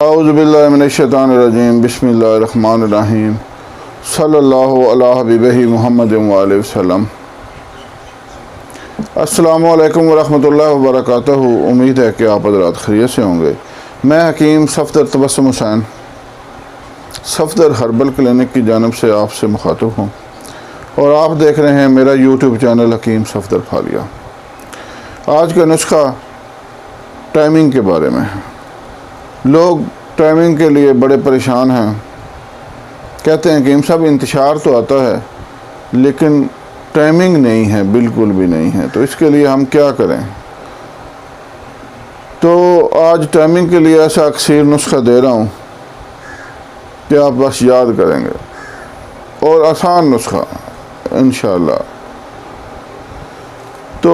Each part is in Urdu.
اعوذ باللہ من الشیطان الرجیم بسم اللہ الرحمن الرحیم صلی اللہ علی حبیبہ محمد وآلہ وسلم۔ السلام علیکم ورحمۃ اللہ وبرکاتہ۔ امید ہے کہ آپ حضرات خیریت سے ہوں گے۔ میں حکیم صفدر تبسم حسین صفدر ہربل کلینک کی جانب سے آپ سے مخاطب ہوں، اور آپ دیکھ رہے ہیں میرا یوٹیوب چینل حکیم صفدر پھالیہ۔ آج کا نسخہ ٹائمنگ کے بارے میں ہے۔ لوگ ٹائمنگ کے لیے بڑے پریشان ہیں، کہتے ہیں کہ ہم سب انتشار تو آتا ہے لیکن ٹائمنگ نہیں ہے، بالکل بھی نہیں ہے، تو اس کے لیے ہم کیا کریں؟ تو آج ٹائمنگ کے لیے ایسا اکثیر نسخہ دے رہا ہوں کہ آپ بس یاد کریں گے، اور آسان نسخہ انشاءاللہ۔ تو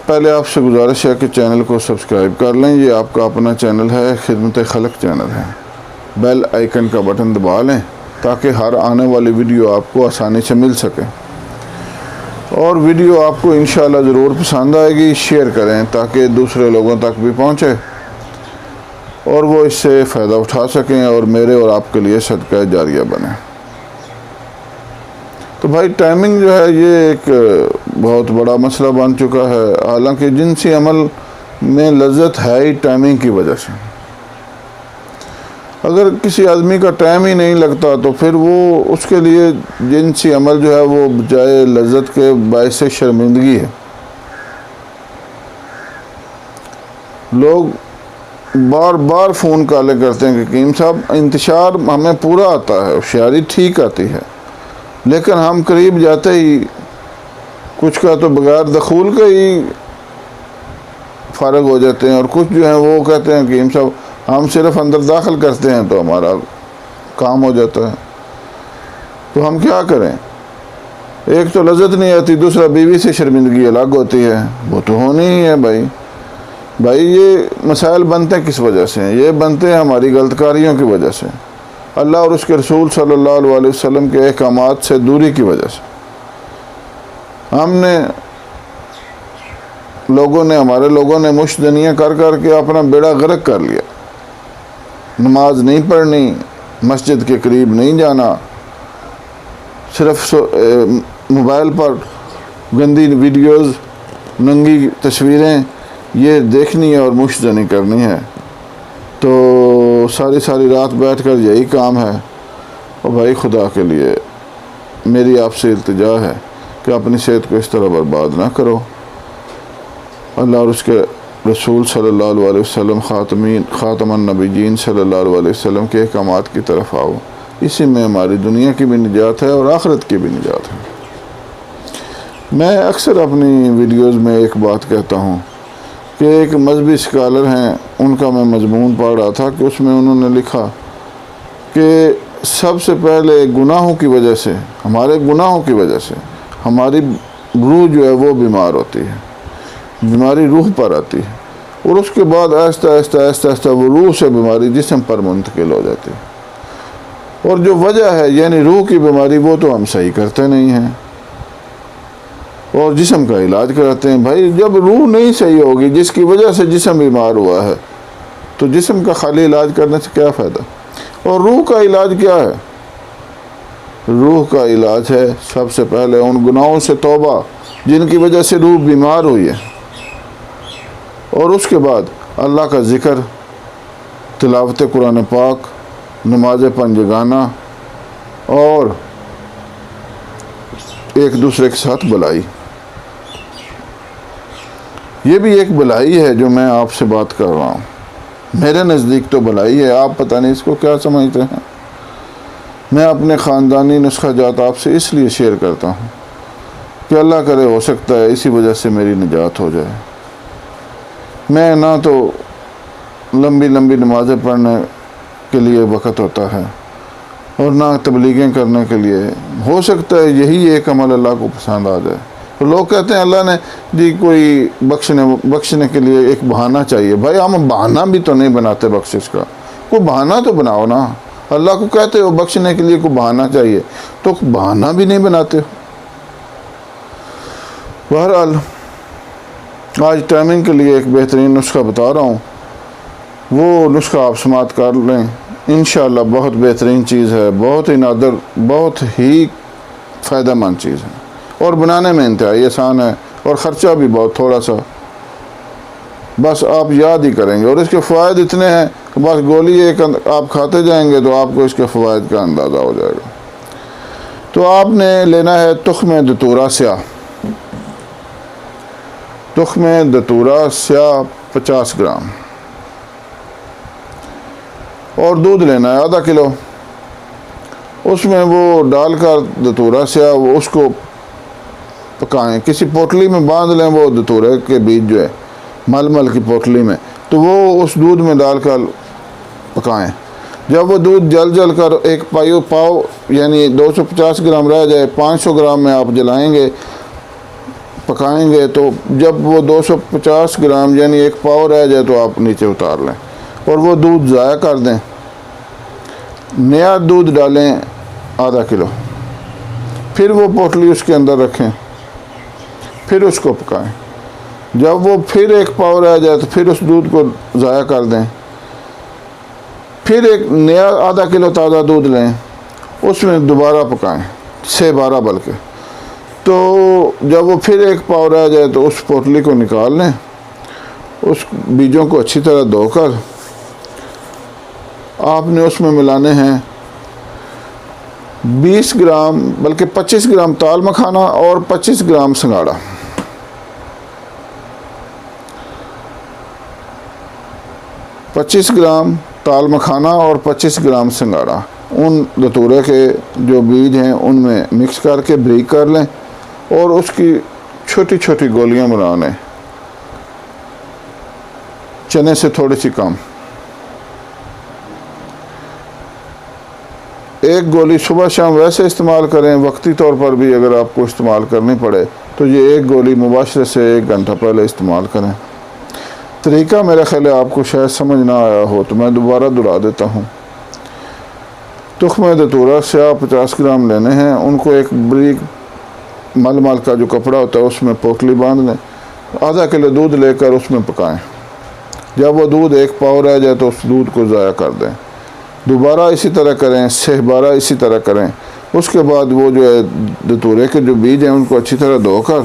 پہلے آپ سے گزارش ہے کہ چینل کو سبسکرائب کر لیں، یہ آپ کا اپنا چینل ہے، خدمت خلق چینل ہے۔ بیل آئیکن کا بٹن دبا لیں تاکہ ہر آنے والی ویڈیو آپ کو آسانی سے مل سکے، اور ویڈیو آپ کو انشاءاللہ ضرور پسند آئے گی۔ شیئر کریں تاکہ دوسرے لوگوں تک بھی پہنچے اور وہ اس سے فائدہ اٹھا سکیں اور میرے اور آپ کے لیے صدقہ جاریہ بنے۔ تو بھائی ٹائمنگ جو ہے یہ ایک بہت بڑا مسئلہ بن چکا ہے، حالانکہ جنسی عمل میں لذت ہے ہی ٹائمنگ کی وجہ سے۔ اگر کسی آدمی کا ٹائم ہی نہیں لگتا تو پھر وہ اس کے لیے جنسی عمل جو ہے وہ بجائے لذت کے باعث شرمندگی ہے۔ لوگ بار بار فون کالیں کرتے ہیں کہ حکیم صاحب انتشار ہمیں پورا آتا ہے، ہوشیاری ٹھیک آتی ہے، لیکن ہم قریب جاتے ہی کچھ کا تو بغیر دخول کے ہی فارغ ہو جاتے ہیں، اور کچھ جو ہیں وہ کہتے ہیں کہ حکیم صاحب ہم صرف اندر داخل کرتے ہیں تو ہمارا کام ہو جاتا ہے۔ تو ہم کیا کریں؟ ایک تو لذت نہیں آتی، دوسرا بیوی سے شرمندگی الگ ہوتی ہے، وہ تو ہونی ہی ہے۔ بھائی یہ مسائل بنتے ہیں کس وجہ سے ہیں؟ یہ بنتے ہیں ہماری غلط کاریوں کی وجہ سے، اللہ اور اس کے رسول صلی اللہ علیہ وسلم کے احکامات سے دوری کی وجہ سے۔ ہمارے لوگوں نے مشدنیاں کر کر کے اپنا بیڑا غرق کر لیا۔ نماز نہیں پڑھنی، مسجد کے قریب نہیں جانا، صرف موبائل پر گندی ویڈیوز، ننگی تصویریں یہ دیکھنی ہے اور مشدنی کرنی ہے، تو ساری رات بیٹھ کر یہی کام ہے۔ اور بھائی خدا کے لیے میری آپ سے التجا ہے کہ اپنی صحت کو اس طرح برباد نہ کرو۔ اللہ اور اس کے رسول صلی اللہ علیہ وسلم خاتم النبیین صلی اللہ علیہ وسلم کے احکامات کی طرف آؤ، اسی میں ہماری دنیا کی بھی نجات ہے اور آخرت کی بھی نجات ہے۔ میں اکثر اپنی ویڈیوز میں ایک بات کہتا ہوں کہ ایک مذہبی اسکالر ہیں، ان کا میں مضمون پڑھ رہا تھا کہ اس میں انہوں نے لکھا کہ سب سے پہلے گناہوں کی وجہ سے، ہمارے گناہوں کی وجہ سے ہماری روح جو ہے وہ بیمار ہوتی ہے، بیماری روح پر آتی ہے، اور اس کے بعد آہستہ آہستہ وہ روح سے بیماری جسم پر منتقل ہو جاتی ہے، اور جو وجہ ہے یعنی روح کی بیماری وہ تو ہم صحیح کرتے نہیں ہیں اور جسم کا علاج کراتے ہیں۔ بھائی جب روح نہیں صحیح ہوگی جس کی وجہ سے جسم بیمار ہوا ہے تو جسم کا خالی علاج کرنے سے کیا فائدہ؟ اور روح کا علاج کیا ہے؟ روح کا علاج ہے سب سے پہلے ان گناہوں سے توبہ جن کی وجہ سے روح بیمار ہوئی ہے، اور اس کے بعد اللہ کا ذکر، تلاوت قرآن پاک، نماز پنجگانہ، اور ایک دوسرے کے ساتھ بلائی۔ یہ بھی ایک بلائی ہے جو میں آپ سے بات کر رہا ہوں، میرے نزدیک تو بلائی ہے، آپ پتہ نہیں اس کو کیا سمجھتے ہیں۔ میں اپنے خاندانی نسخہ جات آپ سے اس لیے شیئر کرتا ہوں کہ اللہ کرے ہو سکتا ہے اسی وجہ سے میری نجات ہو جائے۔ میں نہ تو لمبی نمازیں پڑھنے کے لیے وقت ہوتا ہے اور نہ تبلیغیں کرنے کے لیے، ہو سکتا ہے یہی ایک عمل اللہ کو پسند آ جائے۔ تو لوگ کہتے ہیں اللہ نے جی کوئی بخشنے کے لیے ایک بہانہ چاہیے۔ بھائی ہم بہانہ بھی تو نہیں بناتے بخشش کا، کوئی بہانہ تو بناؤ نا۔ اللہ کو کہتے ہو بخشنے کے لیے کوئی بہانہ چاہیے تو بہانہ بھی نہیں بناتے ہو۔ بہرحال آج ٹائمنگ کے لیے ایک بہترین نسخہ بتا رہا ہوں وہ نسخہ آپ سماعت کر لیں، انشاءاللہ بہت بہترین چیز ہے، بہت ہی نادر، بہت ہی فائدہ مند چیز ہے، اور بنانے میں انتہائی آسان ہے، اور خرچہ بھی بہت تھوڑا سا، بس آپ یاد ہی کریں گے، اور اس کے فوائد اتنے ہیں کہ بس گولی ایک آپ کھاتے جائیں گے تو آپ کو اس کے فوائد کا اندازہ ہو جائے گا۔ تو آپ نے لینا ہے تخم دتورہ سیاہ، تخم دتورہ سیاہ 50 گرام، اور دودھ لینا ہے آدھا کلو، اس میں وہ ڈال کر دتورہ سیاہ اس کو پکائیں، کسی پوٹلی میں باندھ لیں وہ دتورے کے بیج جو ہے مل کی پوٹلی میں، تو وہ اس دودھ میں ڈال کر پکائیں۔ جب وہ دودھ جل کر ایک پاؤ یعنی 250 گرام رہ جائے، 500 گرام میں آپ جلائیں گے، پکائیں گے، تو جب وہ 250 گرام یعنی ایک پاؤ رہ جائے تو آپ نیچے اتار لیں، اور وہ دودھ ضائع کر دیں، نیا دودھ ڈالیں آدھا کلو، پھر وہ پوٹلی اس کے اندر رکھیں، پھر اس کو پکائیں، جب وہ پھر ایک پاؤ رہ جائے تو پھر اس دودھ کو ضائع کر دیں، پھر ایک نیا آدھا کلو تازہ دودھ لیں، اس میں دوبارہ پکائیں، 6-12 بلکہ، تو جب وہ پھر ایک پاؤ رہ جائے تو اس پوٹلی کو نکال لیں، اس بیجوں کو اچھی طرح دھو کر آپ نے اس میں ملانے ہیں 20 گرام بلکہ 25 گرام تال مکھانا اور 25 گرام سنگاڑا، 25 گرام تال مکھانا اور 25 گرام سنگاڑا، ان دتورے کے جو بیج ہیں ان میں مکس کر کے بریک کر لیں، اور اس کی چھوٹی چھوٹی گولیاں بنا لیں، چنے سے تھوڑی سی کم، ایک گولی صبح شام ویسے استعمال کریں، وقتی طور پر بھی اگر آپ کو استعمال کرنی پڑے تو یہ ایک گولی مباشرت سے 1 گھنٹہ پہلے استعمال کریں۔ طریقہ میرا خیال ہے آپ کو شاید سمجھ نہ آیا ہو تو میں دوبارہ دہرا دیتا ہوں۔ تخم دتورہ سیاہ 50 گرام لینے ہیں، ان کو ایک بریک مل کا جو کپڑا ہوتا ہے اس میں پوٹلی باندھ لیں، آدھا کلو دودھ لے کر اس میں پکائیں، جب وہ دودھ ایک پاؤ رہ جائے تو اس دودھ کو ضائع کر دیں، دوبارہ اسی طرح کریں، 6-12 اسی طرح کریں، اس کے بعد وہ جو ہے دتورے کے جو بیج ہیں ان کو اچھی طرح دھو کر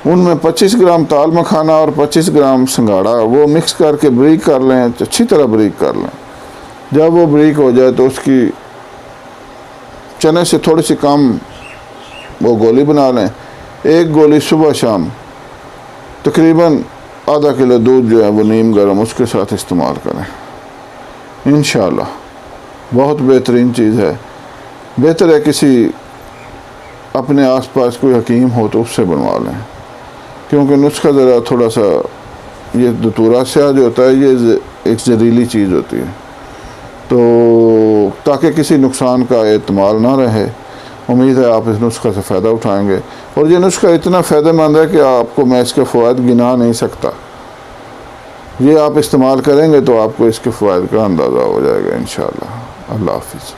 ان میں 25 گرام تال مکھانا اور 25 گرام سنگاڑا وہ مکس کر کے بریک کر لیں، اچھی طرح بریک کر لیں، جب وہ بریک ہو جائے تو اس کی چنے سے تھوڑی سی کم وہ گولی بنا لیں، ایک گولی صبح شام تقریباً آدھا کلو دودھ جو ہے وہ نیم گرم اس کے ساتھ استعمال کریں، انشاءاللہ بہت بہترین چیز ہے۔ بہتر ہے کسی اپنے آس پاس کوئی حکیم ہو تو اس سے بنوا لیں، کیونکہ نسخہ ذرا تھوڑا سا یہ دتورہ سیاہ جو ہوتا ہے یہ ایک زہریلی چیز ہوتی ہے، تو تاکہ کسی نقصان کا احتمال نہ رہے، امید ہے آپ اس نسخہ سے فائدہ اٹھائیں گے، اور یہ نسخہ اتنا فائدہ مند ہے کہ آپ کو میں اس کے فوائد گنا نہیں سکتا، یہ آپ استعمال کریں گے تو آپ کو اس کے فوائد کا اندازہ ہو جائے گا انشاءاللہ۔ اللہ حافظ۔